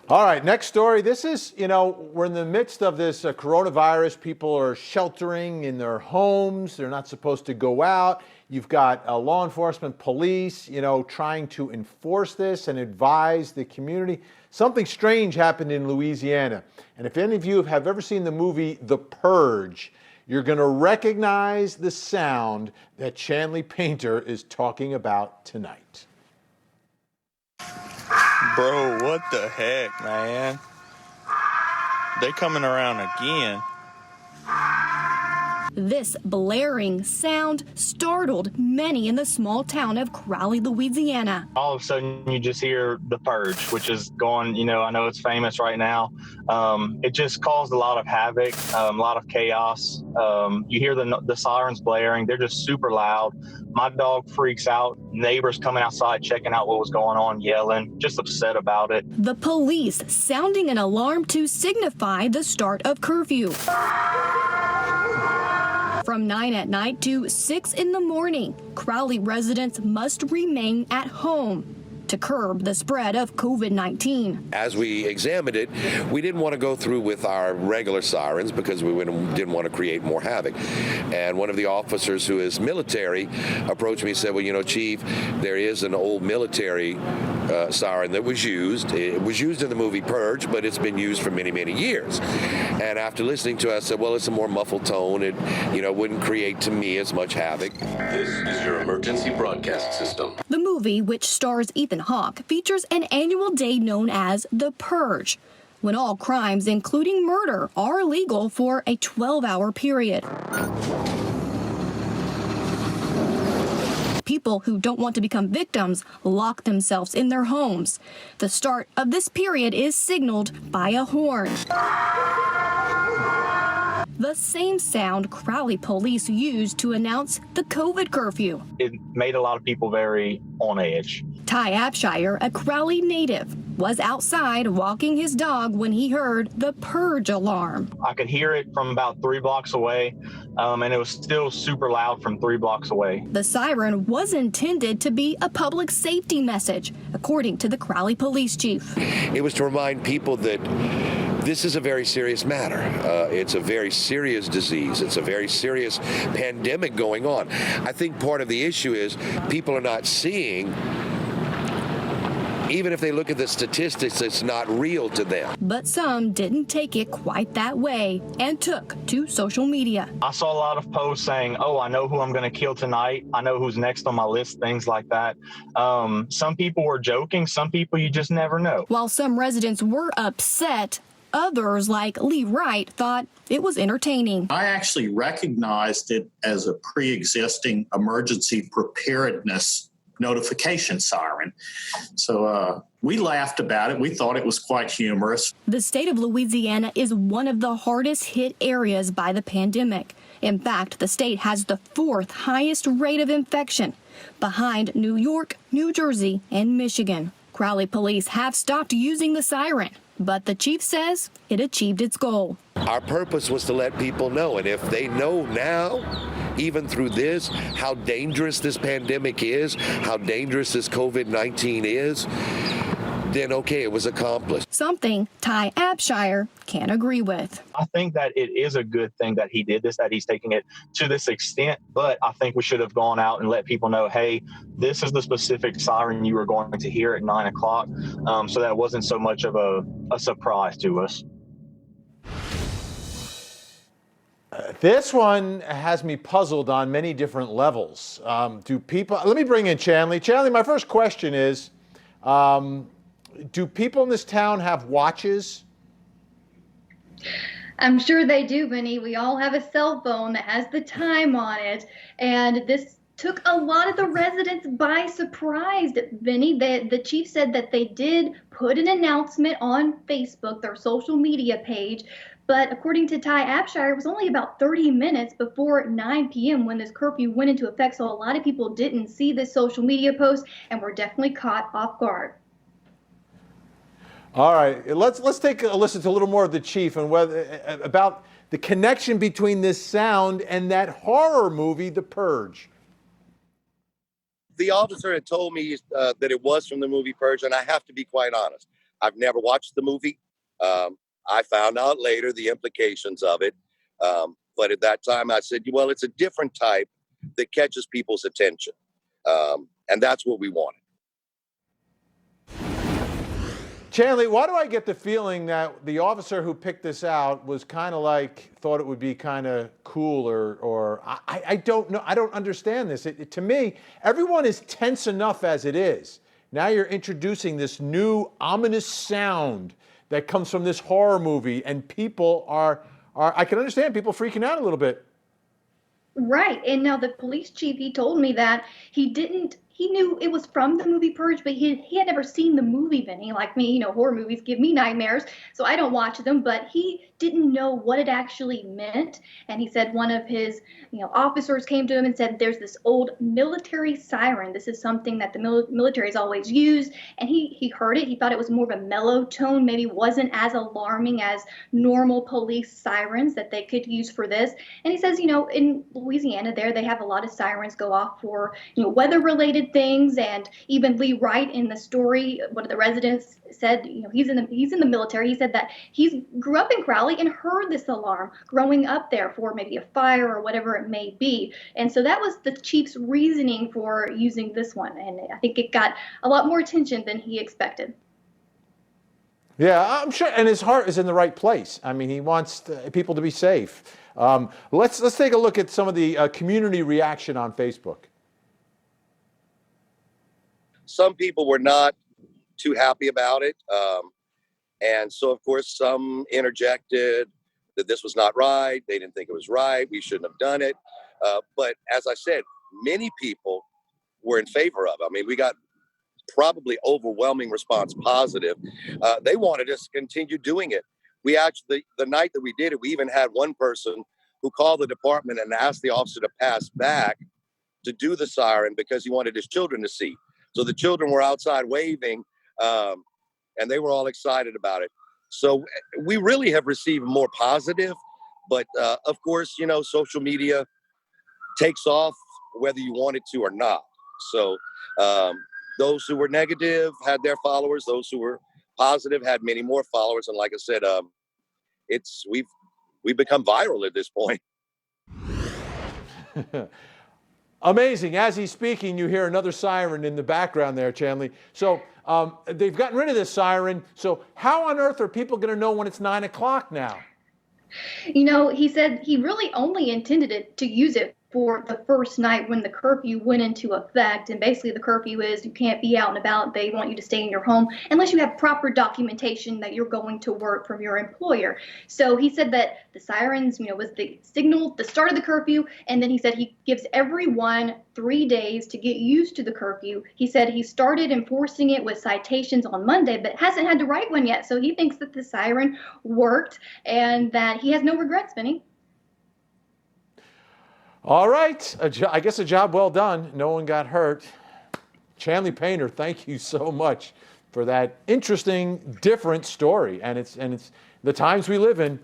All right, next story. This is, we're in the midst of this coronavirus. People are sheltering in their homes. They're not supposed to go out. You've got law enforcement, police, trying to enforce this and advise the community. Something strange happened in Louisiana. And if any of you have ever seen the movie The Purge, you're going to recognize the sound that Shanley Painter is talking about tonight. Bro, what the heck, man? They coming around again. This blaring sound startled many in the small town of Crowley, Louisiana. All of a sudden, you just hear the Purge, which is going, I know it's famous right now. It just caused a lot of havoc, a lot of chaos. You hear the sirens blaring. They're just super loud. My dog freaks out. Neighbors coming outside, checking out what was going on, yelling, just upset about it. The police sounding an alarm to signify the start of curfew. From 9 at night to 6 in the morning, Crowley residents must remain at home to curb the spread of COVID-19. As we examined it, we didn't want to go through with our regular sirens because we didn't want to create more havoc. And one of the officers who is military approached me and said, well, Chief, there is an old military siren that was used. It was used in the movie Purge, but it's been used for many, many years. And after listening to it, I said, well, it's a more muffled tone. It, wouldn't create to me as much havoc. This is your emergency broadcast system. The movie, which stars Ethan Hawke, features an annual day known as the Purge, when all crimes, including murder, are illegal for a 12-hour period. People who don't want to become victims lock themselves in their homes. The start of this period is signaled by a horn. The same sound Crowley police used to announce the COVID curfew. It made a lot of people very on edge. Ty Abshire, a Crowley native, was outside walking his dog when he heard the Purge alarm. I could hear it from about 3 blocks away, and it was still super loud from 3 blocks away. The siren was intended to be a public safety message, according to the Crowley police chief. It was to remind people that this is a very serious matter. It's a very serious disease. It's a very serious pandemic going on. I think part of the issue is people are not seeing, even if they look at the statistics, it's not real to them. But some didn't take it quite that way and took to social media. I saw a lot of posts saying, oh, I know who I'm going to kill tonight. I know who's next on my list, things like that. Some people were joking. Some people you just never know. While some residents were upset, others, like Lee Wright, thought it was entertaining. I actually recognized it as a pre-existing emergency preparedness notification siren. So we laughed about it. We thought it was quite humorous. The state of Louisiana is one of the hardest hit areas by the pandemic. In fact, the state has the 4th highest rate of infection, behind New York, New Jersey, and Michigan. Crowley police have stopped using the siren, but the chief says it achieved its goal. Our purpose was to let people know, and if they know now, even through this, how dangerous this pandemic is, how dangerous this COVID-19 is, then okay, it was accomplished. Something Ty Abshire can't agree with. I think that it is a good thing that he did this, that he's taking it to this extent, but I think we should have gone out and let people know, hey, this is the specific siren you were going to hear at 9 o'clock, so that wasn't so much of a surprise to us. This one has me puzzled on many different levels. Let me bring in Shanley. Shanley, my first question is, do people in this town have watches? I'm sure they do, Vinny. We all have a cell phone that has the time on it. And this took a lot of the residents by surprise, Vinny. The chief said that they did put an announcement on Facebook, their social media page. But according to Ty Abshire, it was only about 30 minutes before 9 p.m. when this curfew went into effect. So a lot of people didn't see this social media post and were definitely caught off guard. All right, let's take a listen to a little more of the chief and about the connection between this sound and that horror movie, The Purge. The officer had told me that it was from the movie Purge, and I have to be quite honest. I've never watched the movie. I found out later the implications of it. But at that time, I said, well, it's a different type that catches people's attention. And that's what we wanted. Chanley, why do I get the feeling that the officer who picked this out was kind of like, thought it would be kind of cool, or I don't know. I don't understand this. To me, everyone is tense enough as it is. Now you're introducing this new ominous sound that comes from this horror movie, and people are I can understand people freaking out a little bit. Right. And now the police chief, he told me that he knew it was from the movie Purge, but he had never seen the movie, Vinny. Like me, horror movies give me nightmares, so I don't watch them, but he didn't know what it actually meant. And he said one of his, officers came to him and said, there's this old military siren. This is something that the military has always used. And he heard it. He thought it was more of a mellow tone, maybe wasn't as alarming as normal police sirens that they could use for this. And he says, in Louisiana there, they have a lot of sirens go off for, weather-related things. And even Lee Wright in the story, one of the residents said, he's in the military. He said that he grew up in Crowley and heard this alarm growing up there for maybe a fire or whatever it may be. And so that was the chief's reasoning for using this one. And I think it got a lot more attention than he expected. Yeah, I'm sure, and his heart is in the right place. I mean, he wants people to be safe. Let's take a look at some of the community reaction on Facebook. Some people were not too happy about it. And so, of course, some interjected that this was not right. They didn't think it was right. We shouldn't have done it. But as I said, many people were in favor of it. I mean, we got probably overwhelming response positive. They wanted us to continue doing it. We actually, the night that we did it, we even had one person who called the department and asked the officer to pass back to do the siren because he wanted his children to see. So the children were outside waving, and they were all excited about it. So we really have received more positive, but of course, social media takes off whether you want it to or not. So those who were negative had their followers. Those who were positive had many more followers. And like I said, we've become viral at this point. Amazing. As he's speaking, you hear another siren in the background there, Chanley. So they've gotten rid of this siren. So how on earth are people going to know when it's 9 o'clock now? He said he really only intended it to use it for the first night when the curfew went into effect. And basically the curfew is you can't be out and about. They want you to stay in your home unless you have proper documentation that you're going to work from your employer. So he said that the sirens, was the signal, the start of the curfew. And then he said he gives everyone 3 days to get used to the curfew. He said he started enforcing it with citations on Monday, but hasn't had to write one yet. So he thinks that the siren worked and that he has no regrets, Vinny. All right. I guess a job well done. No one got hurt. Chanley Painter, thank you so much for that interesting, different story. And it's the times we live in.